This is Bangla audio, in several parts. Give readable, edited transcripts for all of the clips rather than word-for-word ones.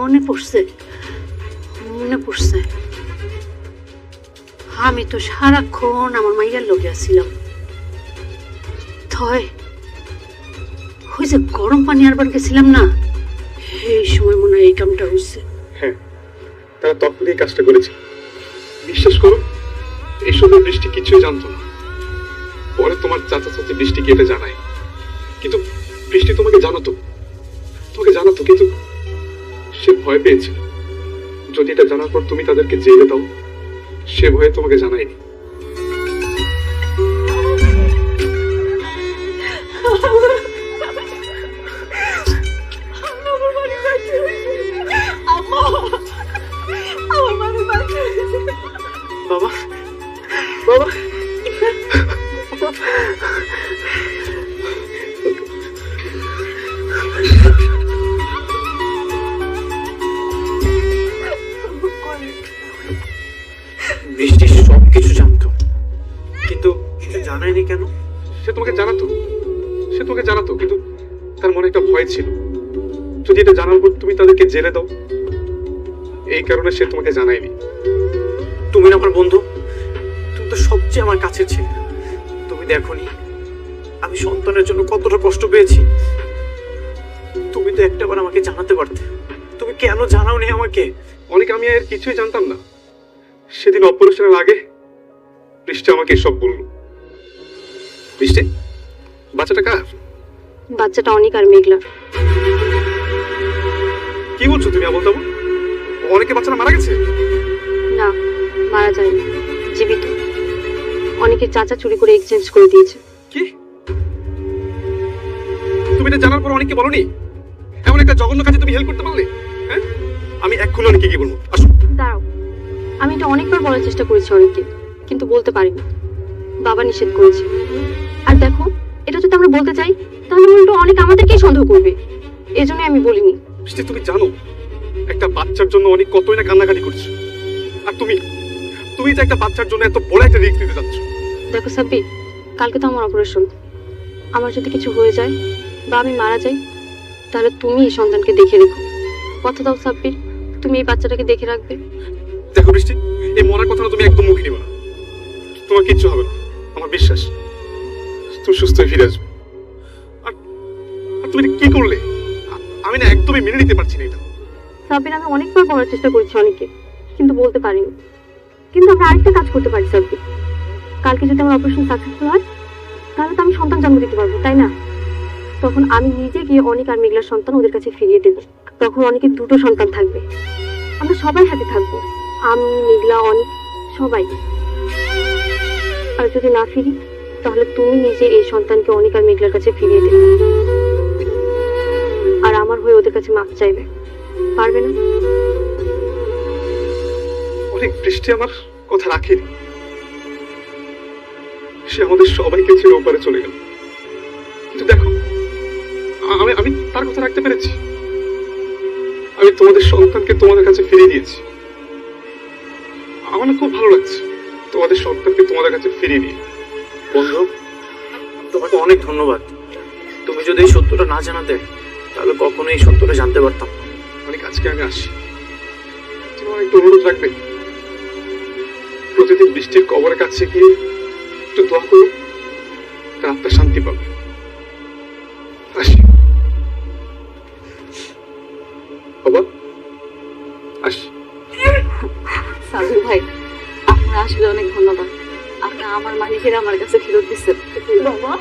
মনে পড়ছে, মনে পড়ছে। আমি তো সারাক্ষণ আমার মাইয়ার লোকে আসছিলাম। থয় ওই যে গরম পানি আরবার গেছিলাম না, এই সময় মনে হয় এই কামটা হচ্ছে। হ্যাঁ, তারা তখনই এই কাজটা করেছে। বিশ্বাস করো, এই সময় বৃষ্টি কিছুই জানতো না। পরে তোমার চাচা চাচি বৃষ্টিকে এটা জানায়, কিন্তু বৃষ্টি তোমাকে জানাতো, কিন্তু সে ভয় পেয়েছিল যদি এটা জানার পর তুমি তাদেরকে জেলে দাও, সে ভয়ে তোমাকে জানায়নি। বাবা, বাবা, বৃষ্টি সবকিছু জানতো, কিন্তু কিছু জানায়নি কেন? সে তোমাকে জানাতো, কিন্তু তার মনে একটা ভয় ছিল যদি এটা জানার পর তুমি তাদেরকে জেলে দাও, এই কারণে সে তোমাকে জানায়নি। তুমি না আমার বন্ধু, তুমি তো সবচেয়ে আমার কাছের ছিলে। তুমি দেখোনি আমি সন্তানের জন্য কতটা কষ্ট পেয়েছি। তুমি তো একটাবার আমাকে জানাতে পারতে, তুমি কেন জানাওনি আমাকে? অনেক আমি আর কিছুই জানতাম না। সেদিন অপারেশনের আগে বৃষ্টি আমাকে সব বললো। বৃষ্টি, বাচ্চাটা কার? বাচ্চাটা অনেক আর মেঘলার। কি বলছো তুমি আবল তাবল? অনেকে বাচ্চারা মারা গেছে? না, মারা যায়নি, জীবিত। অনেকের চাচা চুরি করে এক্সচেঞ্জ করে দিয়েছে। কি? তুমি এটা জানার পর অনেককে বলনি? এমন একটা জঘন্য কাজে তুমি হেল্প করতে পারলে? হ্যাঁ, আমি এক্ষুনি অনেকে কি বলবো। আসো। দাঁড়াও, আমি এটা অনেকবার বলার চেষ্টা করেছি অনেককে, কিন্তু বলতে পারিনি। বাবা নিষেধ করেছে। আর দেখো, এটা যদি আমরা বলতে চাই তাহলে উল্টো অনেক আমাদেরকেই সন্দেহ করবে। এজন্যই আমি বলিনি। বৃষ্টি, তুমি জানো একটা বাচ্চার জন্য অনেক কতই না কান্নাকাটি করছে, আর তুমি যে একটা বাচ্চার জন্য এত বড় একটা রিস্ক নিতে যাচ্ছ। দেখো সাব্বির, কালকে তো আমার অপারেশন। আমার যদি কিছু হয়ে যায় বা আমি মারা যাই, তাহলে তুমি এই সন্তানকে দেখে রেখো। কথা দাও সাব্বির, তুমি এই বাচ্চাটাকে দেখে রাখবে। দেখো বৃষ্টি, এই মরার কথা তুমি একদম মুখে নিবে না। তোমার কিচ্ছু হবে না, আমার বিশ্বাস। তুমি সুস্থ হয়ে ফিরে আসবে। আর তুমি এটা কি করলে? আমি না একদমই মেনে নিতে পারছি না এটা। সাব্বির, আমি অনেকবার বলার চেষ্টা করেছি অনেকে, কিন্তু বলতে পারিনি। কিন্তু আমরা আরেকটা কাজ করতে পারি সাব্বির। কালকে যদি আমার অপারেশন সাকসেসফুল হয়, তাহলে তো আমি সন্তান জন্ম দিতে পারবো, তাই না? তখন আমি নিজে গিয়ে অনেক আর মেঘলার সন্তান ওদের কাছে ফিরিয়ে দেবো। তখন অনেকের দুটো সন্তান থাকবে, আমরা সবাই হ্যাপি থাকবো, আমি, মেঘলা, অনেক, সবাই। আর যদি না ফিরি, তাহলে তুমি নিজে এই সন্তানকে অনেক আর মেঘলার কাছে ফিরিয়ে দেবে, আর আমার হয়ে ওদের কাছে মাপ চাইবে। পারবে না? অনেক বৃষ্টি আমার কথা রাখেনি। সে আমাদের সবাইকে ছেড়ে ওপারে চলে গেল, কিন্তু দেখো আমি তার কথা রাখতে পেরেছি। আমি তোমাদের সন্তানকে তোমাদের কাছে ফিরিয়ে দিয়েছি। আমার খুব ভালো লাগছে তোমাদের সন্তানকে তোমাদের কাছে ফিরিয়ে দিয়ে। বন্ধু, তোমাকে অনেক ধন্যবাদ। তুমি যদি এই সত্যটা না জানাতে, তাহলে কখনো এই সত্যটা জানতে পারতাম না। অনেক, আজকে আমি আসি। তোমার একটু অনুরোধ রাখবে, প্রতিদিন বৃষ্টির কবরের কাছে গিয়ে একটু দোয়া করো, তার আত্মা শান্তি পাবে। আসি বাবা, আসি। সাবির ভাই, আপনার আসলে অনেক ধন্যবাদ। আপনি আমার মালিকের আমার কাছে ফেরত দিচ্ছেন। বাবা,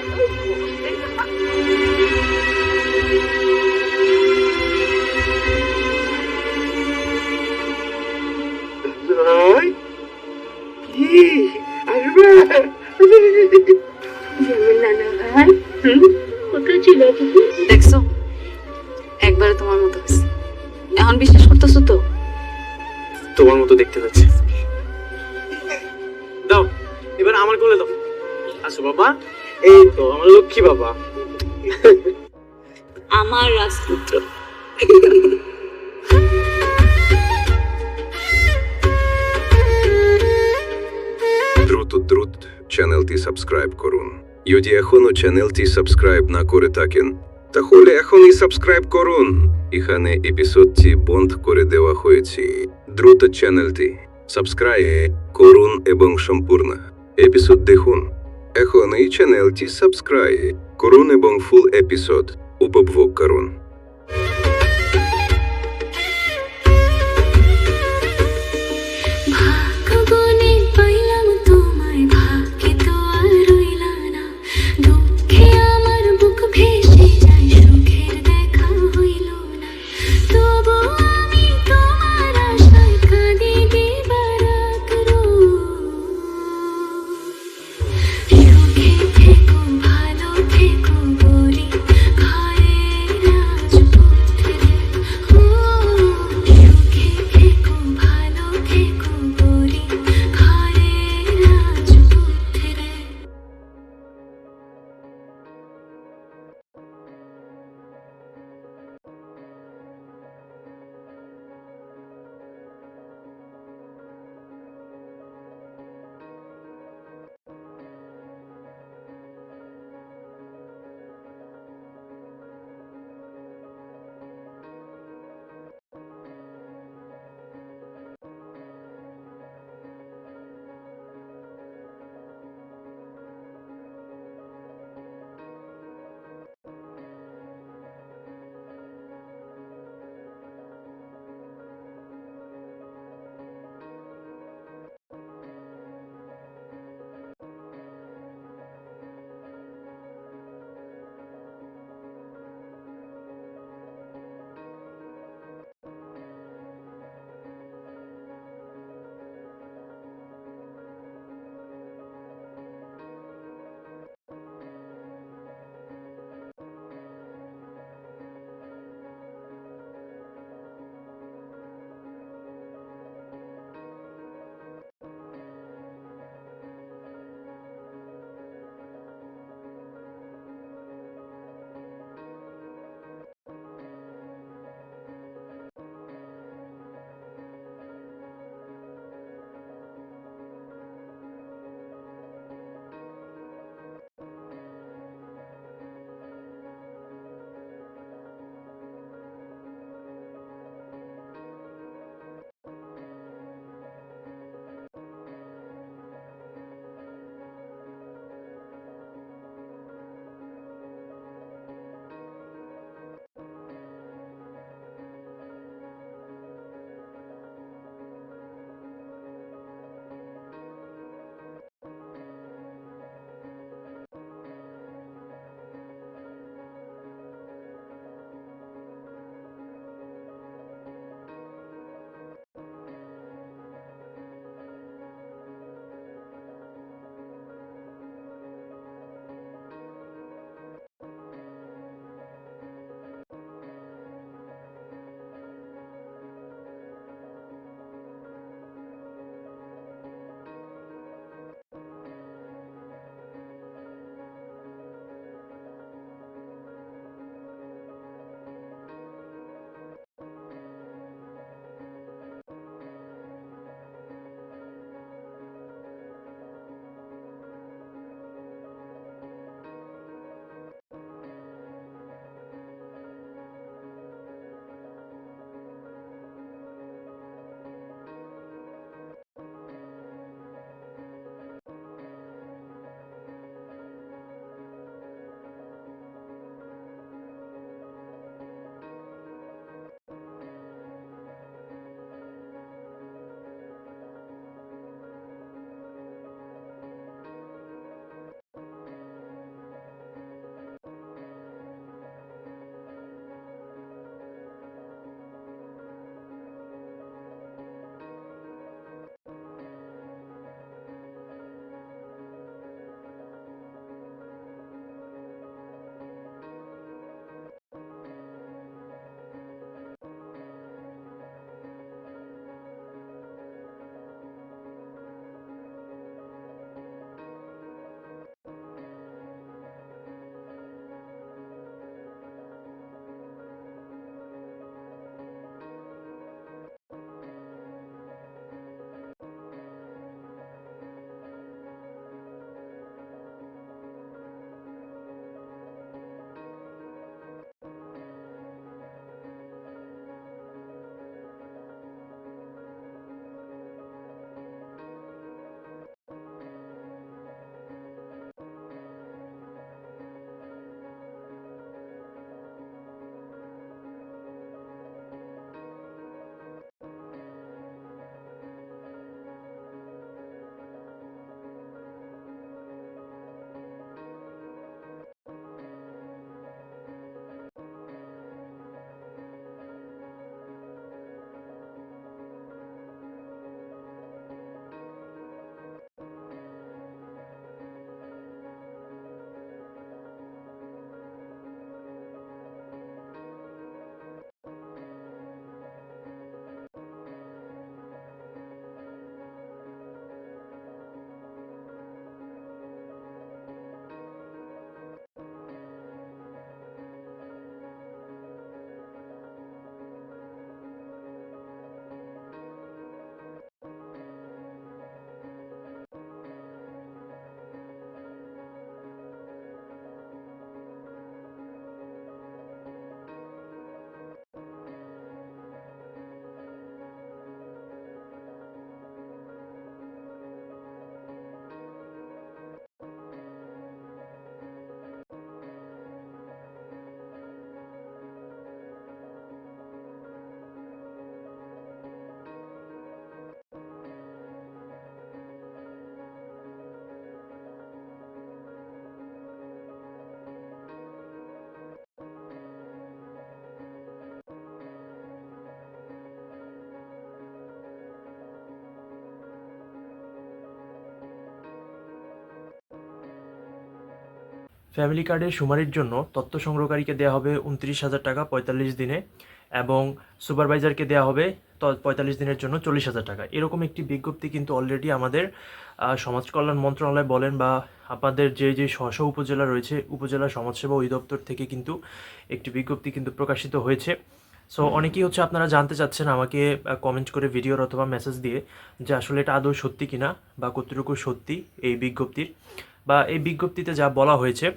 দেখছো, একবারে তোমার মতো হয়েছে। এখন বিশ্বাস করতেছো তো? তোমার মতো দেখতে পাচ্ছি। দাও, এবার আমার কোলে দাও। আসো বাবা, এই তো আমার লক্ষ্মী বাবা, আমার রাজপুত্র। দ্রুত চ্যানেলটি সাবস্ক্রাইব করুন। যদি এখনো চ্যানেলটি সাবস্ক্রাইব না করে থাকেন, তাহলে এখনই সাবস্ক্রাইব করুন। এখানে এপিসোডটি বন্ধ করে দেওয়া হয়েছে। দ্রুত চ্যানেলটি সাবস্ক্রাইব করুন এবং সম্পূর্ণ এপিসোড দেখুন। এখন এই চ্যানেলটি সাবস্ক্রাইব করুন এবং ফুল এপিসোড উপভোগ করুন। ভাগ্যগুণে পাইলাম তোমায়, ভাগ্যে তো আর রইলা না। দুঃখে আমার বুক ভেসে যায়, সুখের দেখা হইল না। তবু আমি তোমার আশায় কাঁদি দিবারাত সুখে থেকো, ভালো থেকো বলি ঘরের রাজপুত্রে। সুখে থেকো, ভালো থেকো বলি ঘরের রাজপুত্রে। ফ্যামিলি কার্ডের শুমারির জন্য তথ্য সংগ্রহকারীকে দেওয়া হবে 29,000 টাকা 45 দিনে এবং সুপারভাইজারকে দেওয়া হবে 45 দিনের জন্য 40,000 টাকা। এরকম একটি বিজ্ঞপ্তি কিন্তু অলরেডি আমাদের সমাজ কল্যাণ মন্ত্রণালয় বলেন বা আপনাদের যে স্ব উপজেলা রয়েছে উপজেলা সমাজসেবা অধিদপ্তর থেকে কিন্তু একটি বিজ্ঞপ্তি কিন্তু প্রকাশিত হয়েছে। সো অনেকেই হচ্ছে আপনারা জানতে চাচ্ছেন আমাকে কমেন্ট করে ভিডিওর অথবা মেসেজ দিয়ে যে আসলে এটা আদৌ সত্যি কিনা বা কতটুকু সত্যি এই বিজ্ঞপ্তির বা এই বিজ্ঞপ্তিতে যা বলা হয়েছে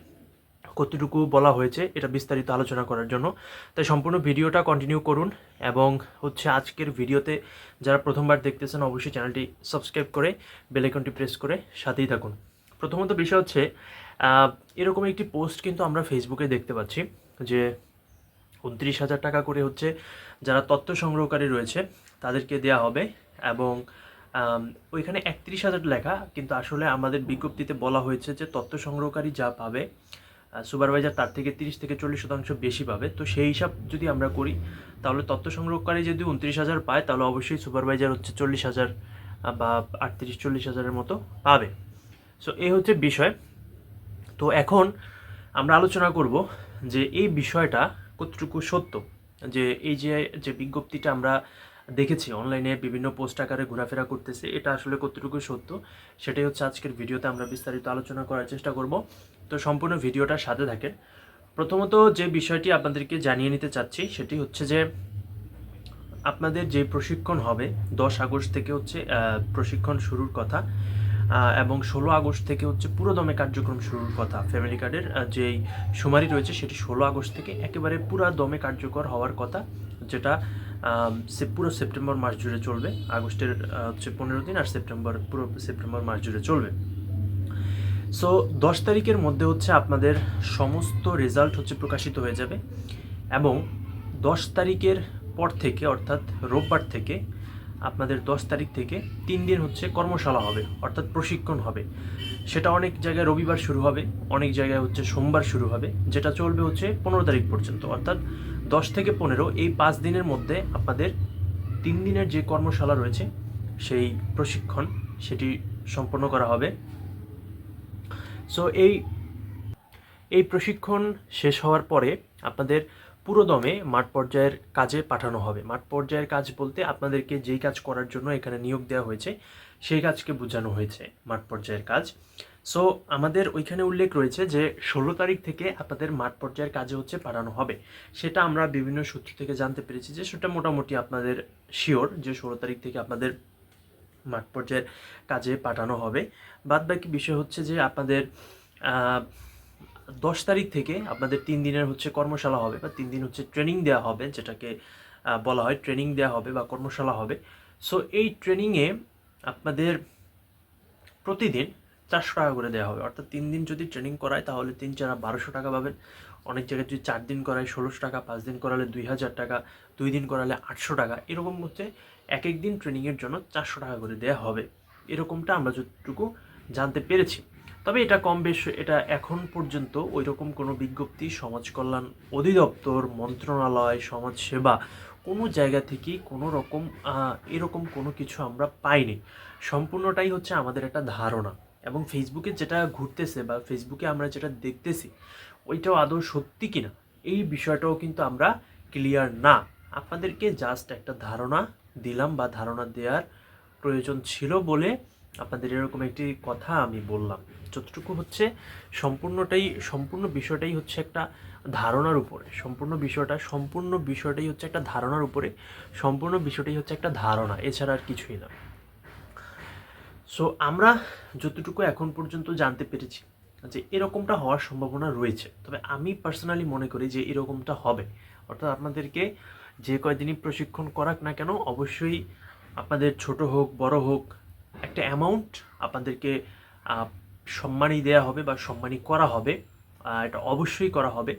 কতটুকু বলা হয়েছে এটা বিস্তারিত আলোচনা করার জন্য। তাই সম্পূর্ণ ভিডিওটা কন্টিনিউ করুন এবং হচ্ছে আজকের ভিডিওতে যারা প্রথমবার দেখতেছেন অবশ্যই চ্যানেলটি সাবস্ক্রাইব করে বেল আইকনটি প্রেস করে সাথেই থাকুন। প্রথমত বিষয় হচ্ছে এরকম একটি পোস্ট কিন্তু আমরা ফেসবুকে দেখতে পাচ্ছি যে 29,000 টাকা করে হচ্ছে যারা তথ্য সংগ্রহকারী রয়েছে তাদেরকে দেয়া হবে এবং ওইখানে 31,000 লেখা, কিন্তু আসলে আমাদের বিজ্ঞপ্তিতে বলা হয়েছে যে তথ্য সংগ্রহকারী যা পাবে সুপারভাইজার তার থেকে 30 থেকে 40% বেশি পাবে। তো সেই হিসাব যদি আমরা করি তাহলে তথ্য সংগ্রহকারী যদি 29,000 পায় তাহলে অবশ্যই সুপারভাইজার হচ্ছে 40,000 বা 38-40,000-এর মতো পাবে। সো এই হচ্ছে বিষয়। তো এখন আমরা আলোচনা করব যে এই বিষয়টা কতটুকু সত্য, যে এই যে বিজ্ঞপ্তিটা আমরা দেখেছি অনলাইনে বিভিন্ন পোস্ট আকারে ঘোরাফেরা করতেছে এটা আসলে কতটুকু সত্য সেটাই হচ্ছে আজকের ভিডিওতে আমরা বিস্তারিত আলোচনা করার চেষ্টা করব। তো সম্পূর্ণ ভিডিওটার সাথে থাকেন। প্রথমত যে বিষয়টি আপনাদেরকে জানিয়ে নিতে চাচ্ছি সেটি হচ্ছে যে আপনাদের যে প্রশিক্ষণ হবে 10 আগস্ট থেকে হচ্ছে প্রশিক্ষণ শুরুর কথা এবং 16 আগস্ট থেকে হচ্ছে পুরোদমে কার্যক্রম শুরুর কথা। ফ্যামিলি কার্ডের যেই শুমারি রয়েছে সেটি 16 আগস্ট থেকে একেবারে পুরো দমে কার্যকর হওয়ার কথা, যেটা পুরো সেপ্টেম্বর মাস জুড়ে চলবে। আগস্টের হচ্ছে 15 দিন আর পুরো সেপ্টেম্বর মাস জুড়ে চলবে। সো 10 তারিখের মধ্যে হচ্ছে আপনাদের সমস্ত রেজাল্ট হচ্ছে প্রকাশিত হয়ে যাবে এবং 10 তারিখের পর থেকে অর্থাৎ রোববার থেকে আপনাদের 10 তারিখ থেকে 3 দিন হচ্ছে কর্মশালা হবে অর্থাৎ প্রশিক্ষণ হবে। সেটা অনেক জায়গায় রবিবার শুরু হবে, অনেক জায়গায় হচ্ছে সোমবার শুরু হবে, যেটা চলবে হচ্ছে 15 তারিখ পর্যন্ত। অর্থাৎ 10 থেকে 15 এই 5 দিনের মধ্যে আপনাদের 3 দিনের যে কর্মশালা রয়েছে সেই প্রশিক্ষণ সেটি সম্পন্ন করা হবে। সো এই প্রশিক্ষণ শেষ হওয়ার পরে আপনাদের পুরোদমে মাঠ পর্যায়ের কাজে পাঠানো হবে। মাঠ পর্যায়ের কাজ বলতে আপনাদেরকে যেই কাজ করার জন্য এখানে নিয়োগ দেওয়া হয়েছে সেই কাজকে বোঝানো হয়েছে মাঠ পর্যায়ের কাজ। সো আমাদের ওইখানে উল্লেখ রয়েছে যে 16 তারিখ থেকে আপনাদের মাঠ পর্যায়ের কাজে হচ্ছে পাঠানো হবে। সেটা আমরা বিভিন্ন সূত্র থেকে জানতে পেরেছি যে সেটা মোটামুটি আপনাদের শিওর যে 16 তারিখ থেকে আপনাদের মাঠ পর্যায়ের কাজে পাঠানো হবে। বাদবাকি বিষয় হচ্ছে যে আপনাদের 10 তারিখ থেকে আপনাদের 3 দিনের হচ্ছে কর্মশালা হবে বা 3 দিন হচ্ছে ট্রেনিং দেওয়া হবে, যেটাকে বলা হয় ট্রেনিং দেওয়া হবে বা কর্মশালা হবে। সো এই ট্রেনিংয়ে আপনাদের প্রতিদিন 400 টাকা করে দেওয়া হবে। অর্থাৎ 3 দিন যদি ট্রেনিং করায় তাহলে 3-4 1200 টাকা পাবেন। অনেক জায়গায় যদি 4 দিন করায় 1600 টাকা, 5 দিন করালে 2000 টাকা, 2 দিন করালে 800 টাকা, এরকম হচ্ছে এক দিন ট্রেনিংয়ের জন্য 400 টাকা করে দেওয়া হবে। এরকমটা আমরা যতটুকু জানতে পেরেছি। তবে এটা কম বেশ, এটা এখন পর্যন্ত ওইরকম কোনো বিজ্ঞপ্তি সমাজ কল্যাণ অধিদপ্তর, মন্ত্রণালয়, সমাজসেবা কোনো জায়গা থেকেই কোনো রকম এরকম কোনো কিছু আমরা পাইনি। সম্পূর্ণটাই হচ্ছে আমাদের একটা ধারণা এবং ফেসবুকে যেটা ঘুরতেছে বা ফেসবুকে আমরা যেটা দেখতেছি ওইটাও আদৌ সত্যি কিনা এই বিষয়টাও কিন্তু আমরা ক্লিয়ার না। আপনাদেরকে জাস্ট একটা ধারণা দিলাম বা ধারণা দেওয়ার প্রয়োজন ছিল বলে আপনাদের এরকম একটি কথা আমি বললাম। যতটুকু হচ্ছে সম্পূর্ণ বিষয়টাই হচ্ছে একটা ধারণার উপরে, সম্পূর্ণ বিষয়টাই হচ্ছে একটা ধারণার উপরে, সম্পূর্ণ বিষয়টাই হচ্ছে একটা ধারণা, এছাড়া আর কিছুই না। সো আমরা যতটুকু এখন পর্যন্ত জানতে পেরেছি যে এরকমটা হওয়ার সম্ভাবনা রয়েছে। তবে আমি পার্সোনালি মনে করি যে এরকমটা হবে। অর্থাৎ আপনাদেরকে যে কয়দিনই প্রশিক্ষণ করাক না কেন অবশ্যই আপনাদের ছোট হোক বড় হোক একটা অ্যামাউন্ট আপনাদেরকে সম্মানী দেওয়া হবে বা সম্মানী করা হবে, এটা অবশ্যই করা হবে।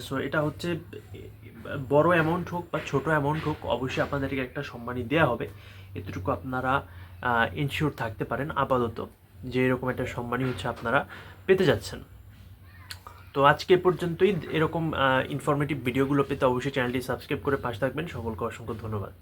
সো এটা হচ্ছে বড় অ্যামাউন্ট হোক বা ছোট অ্যামাউন্ট হোক অবশ্যই আপনাদেরকে একটা সম্মানী দেওয়া হবে। এতটুকু আপনারা ইনশিওর থাকতে পারেন আপাতত যে এরকম একটা সম্মানী হচ্ছে আপনারা পেতে যাচ্ছেন। তো আজকে পর্যন্তই। এরকম ইনফরমেটিভ ভিডিওগুলো পেতে অবশ্যই চ্যানেলটি সাবস্ক্রাইব করে পাশে থাকবেন। সকলকে অসংখ্য ধন্যবাদ।